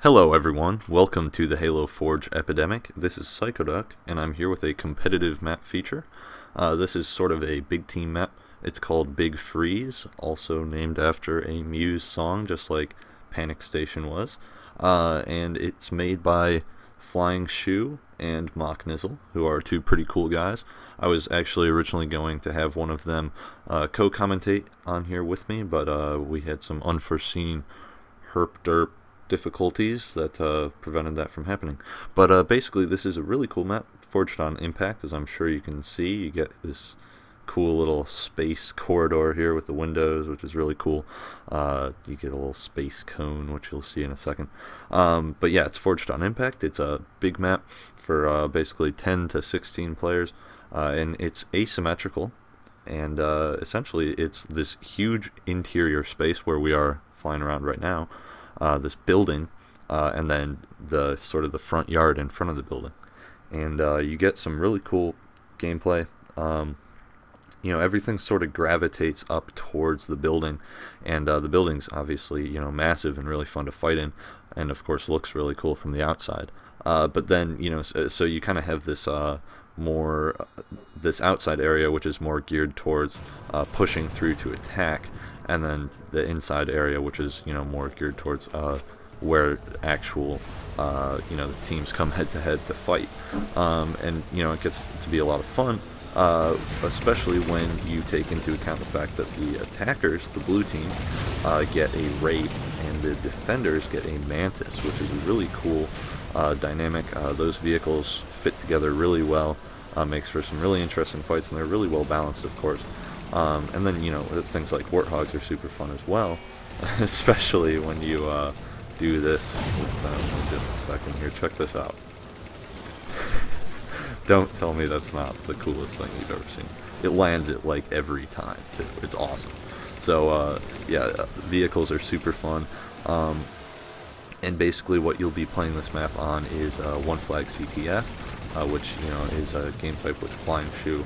Hello everyone, welcome to the Halo Forge Epidemic. This is Psychoduck, and I'm here with a competitive map feature. This is sort of a big team map. It's called Big Freeze, also named after a Muse song, just like Panic Station was. And it's made by Flying Shoe and MockKnizzle, who are two pretty cool guys. I was actually originally going to have one of them co-commentate on here with me, but we had some unforeseen herp-derp difficulties that prevented that from happening. But basically this is a really cool map forged on impact, as I'm sure you can see. You get this cool little space corridor here with the windows, which is really cool. You get a little space cone, which you'll see in a second. But yeah, it's forged on impact. It's a big map for basically 10 to 16 players, and it's asymmetrical, and essentially it's this huge interior space where we are flying around right now. This building, and then the sort of the front yard in front of the building, and you get some really cool gameplay. You know, everything sort of gravitates up towards the building, and the building's obviously, you know, massive and really fun to fight in, and of course looks really cool from the outside. But then, you know, so you kind of have this this outside area which is more geared towards pushing through to attack, and then the inside area which is, you know, more geared towards where actual you know, the teams come head to head to fight, and you know, it gets to be a lot of fun, especially when you take into account the fact that the attackers, the blue team, get a Wraith, and the defenders get a Mantis, which is a really cool dynamic. Those vehicles fit together really well, makes for some really interesting fights, and they're really well balanced, of course. And then, you know, things like Warthogs are super fun as well, especially when you do this with them. In just a second here, check this out. Don't tell me that's not the coolest thing you've ever seen. It lands it like every time too. It's awesome. So yeah, vehicles are super fun. And basically what you'll be playing this map on is one flag CTF, which, you know, is a game type which Flying Shoe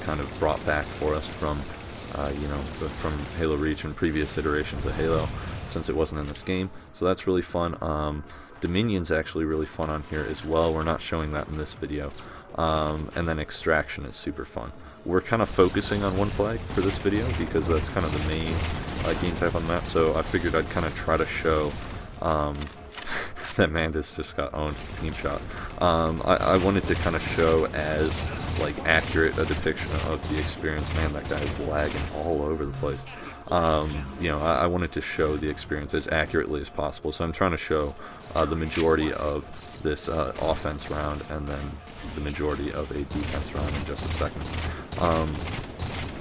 kind of brought back for us from you know, from Halo Reach and previous iterations of Halo, since it wasn't in this game. So that's really fun. Dominion's actually really fun on here as well. We're not showing that in this video. And then Extraction is super fun. We're kind of focusing on one flag for this video because that's kind of the main game type on the map, so I figured I'd kind of try to show that Mantis just got owned, team shot. I wanted to kind of show as like accurate a depiction of the experience. Man, that guy is lagging all over the place. You know, I wanted to show the experience as accurately as possible, so I'm trying to show the majority of this offense round, and then the majority of a defense round in just a second.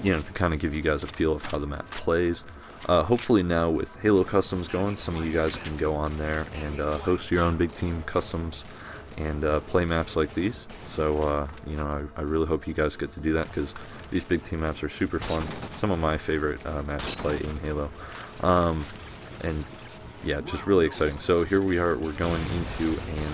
You know, to kind of give you guys a feel of how the map plays. Hopefully now with Halo Customs going, some of you guys can go on there and host your own big team customs and play maps like these. So you know, I really hope you guys get to do that, because these big team maps are super fun. Some of my favorite maps to play in Halo. And yeah, just really exciting. So here we are, we're going into an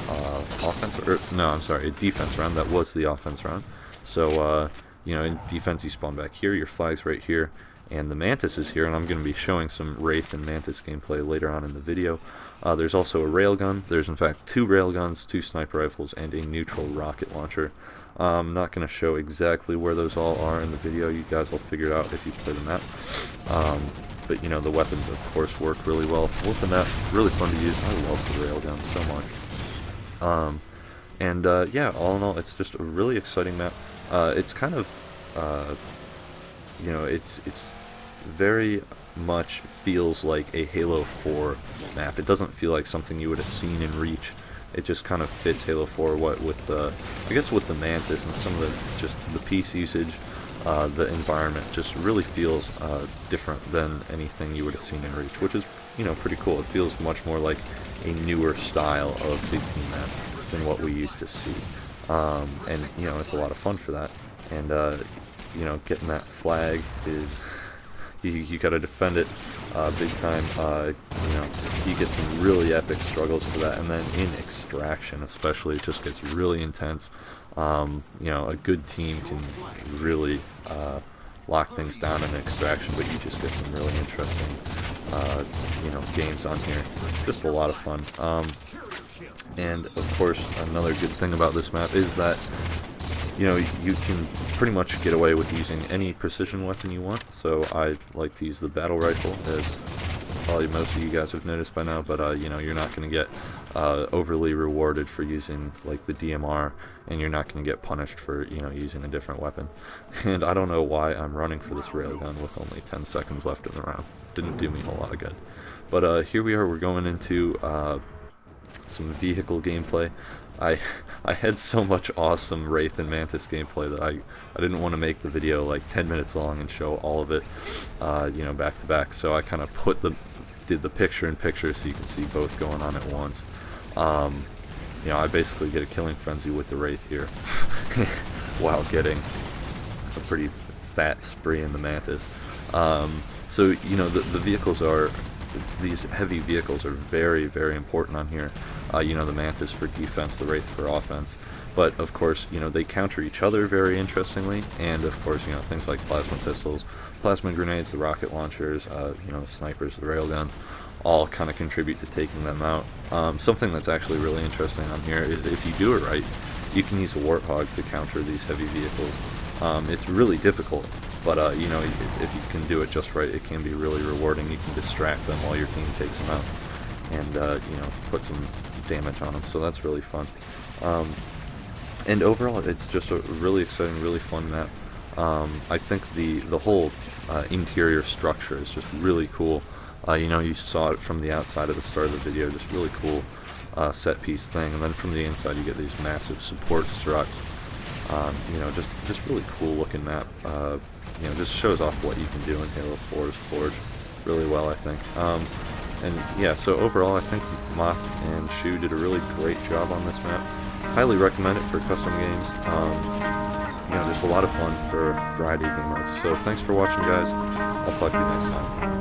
a defense round. That was the offense round. So you know, in defense you spawn back here, your flag's right here, and the Mantis is here, and I'm going to be showing some Wraith and Mantis gameplay later on in the video. There's also a railgun. There's in fact 2 railguns, 2 sniper rifles, and a neutral rocket launcher. I'm not going to show exactly where those all are in the video. You guys will figure it out if you play the map. But you know, the weapons of course work really well with the map. Really fun to use. I love the railgun so much. Yeah, all in all, it's just a really exciting map. It's kind of you know, it's very much feels like a Halo 4 map. It doesn't feel like something you would have seen in Reach. It just kind of fits Halo 4, what with the, I guess with the Mantis and some of the, just the piece usage, the environment just really feels different than anything you would have seen in Reach, which is, you know, pretty cool. It feels much more like a newer style of big team map than what we used to see. And you know, it's a lot of fun for that. And you know, getting that flag is, you gotta defend it big time. You know, you get some really epic struggles for that, and then in Extraction especially, it just gets really intense. You know, a good team can really lock things down in extraction, but you just get some really interesting, you know, games on here. Just a lot of fun. And of course, another good thing about this map is that, you know, you can pretty much get away with using any precision weapon you want. So I like to use the battle rifle, as probably most of you guys have noticed by now, but you know, you're not going to get overly rewarded for using like the DMR, and you're not going to get punished for, you know, using a different weapon. And I don't know why I'm running for this railgun with only 10 seconds left in the round. Didn't do me a whole lot of good. But here we are, we're going into some vehicle gameplay. I had so much awesome Wraith and Mantis gameplay that I didn't want to make the video like 10 minutes long and show all of it, you know, back to back. So I kind of did the picture-in-picture so you can see both going on at once. You know, I basically get a killing frenzy with the Wraith here while getting a pretty fat spree in the Mantis. So, you know, the vehicles are, these heavy vehicles are very, very important on here. You know, the Mantis for defense, the Wraith for offense. But, of course, you know, they counter each other very interestingly. And, of course, you know, things like plasma pistols, plasma grenades, the rocket launchers, you know, the snipers, the railguns, all kind of contribute to taking them out. Something that's actually really interesting on here is if you do it right, you can use a Warthog to counter these heavy vehicles. It's really difficult, but you know, if you can do it just right, it can be really rewarding. You can distract them while your team takes them out, and you know, put some damage on them. So that's really fun. And overall, it's just a really exciting, really fun map. I think the whole interior structure is just really cool. You know, you saw it from the outside at the start of the video, just really cool set piece thing, and then from the inside you get these massive support struts. You know, just really cool looking map. You know, just shows off what you can do in Halo 4's Forge really well, I think. And yeah, so overall, I think Mock and Shoe did a really great job on this map. Highly recommend it for custom games. You know, just a lot of fun for Friday game modes. So thanks for watching, guys. I'll talk to you next time.